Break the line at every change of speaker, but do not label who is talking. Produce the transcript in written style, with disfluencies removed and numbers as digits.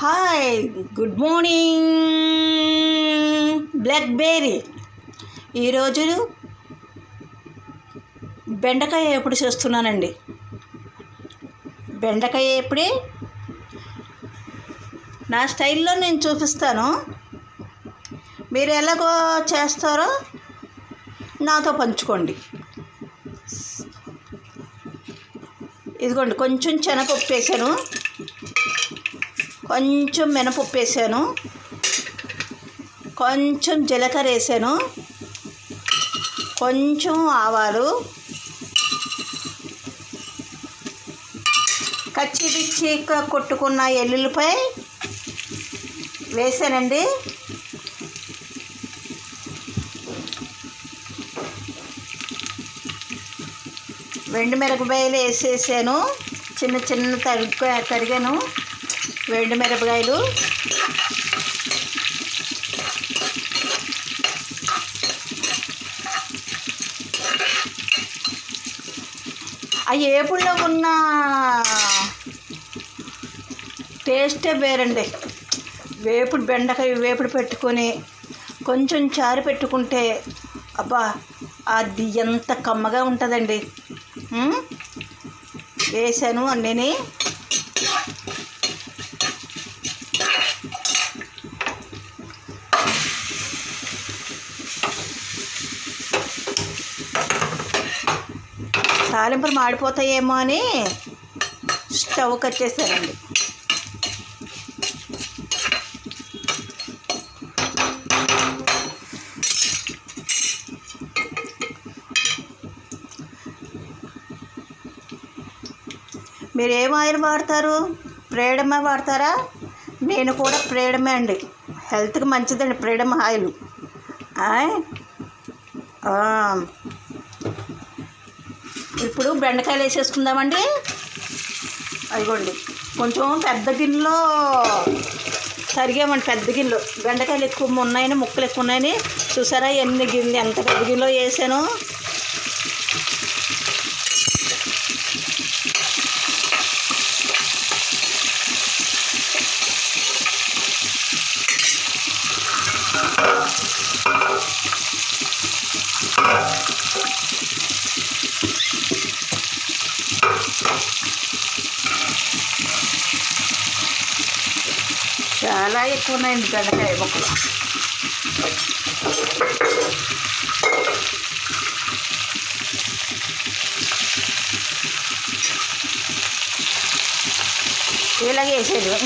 Hi, good morning blackberry. ఈరోజు బెండకాయ ఎప్పుడు చేస్తున్నానండి. బెండకాయ ఎప్పుడే నా స్టైల్లో నేను చూపిస్తాను. మీరు ఎలాగో చేస్తారో నాతో పంచుకోండి. ఇదిగోండి, కొంచెం శనగపప్పు వేసాను, కొంచెం మినపప్పు వేసాను, కొంచెం జీలకర్ర వేసాను, కొంచెం ఆవాలు, కచ్చిపిచ్చిగా కొట్టుకున్న ఎల్లుల్లిపాయ వేసానండి. వెండి మిరపకాయలు వేసేసాను, చిన్న చిన్న తరిగాను వెండి మిరపకాయలు. ఆ ఏపుల్లో ఉన్న టేస్టే వేరండి. వేపుడు బెండకాయ వేపుడు పెట్టుకొని కొంచెం చారు పెట్టుకుంటే అబ్బా, అది ఎంత కమ్మగా ఉంటుందండి. వేసాను అన్నీ. తాలింపులు మాడిపోతాయేమో అని స్టవ్ కట్టేసానండి. మీరు ఏం ఆయిల్ వాడతారు? ఫ్రీడమ్ వాడతారా? నేను కూడా ఫ్రీడమే అండి. హెల్త్కి మంచిదండి ఫ్రీడమ్ ఆయిల్. ఇప్పుడు బెండకాయలు వేసేసుకుందామండి. అదిగోండి, కొంచెం పెద్ద గిన్నెలో తరిగామండి. పెద్ద గిన్నెలో బెండకాయలు ఎక్కువ ఉన్నాయని, ముక్కలు ఎక్కువ ఉన్నాయని చూసారా ఎంత పెద్ద గిన్నెలో వేసాను. చాలా ఎక్కువ ఉన్నాయండి బెండకాయ ముక్కలు. ఇలాగే వేసేది.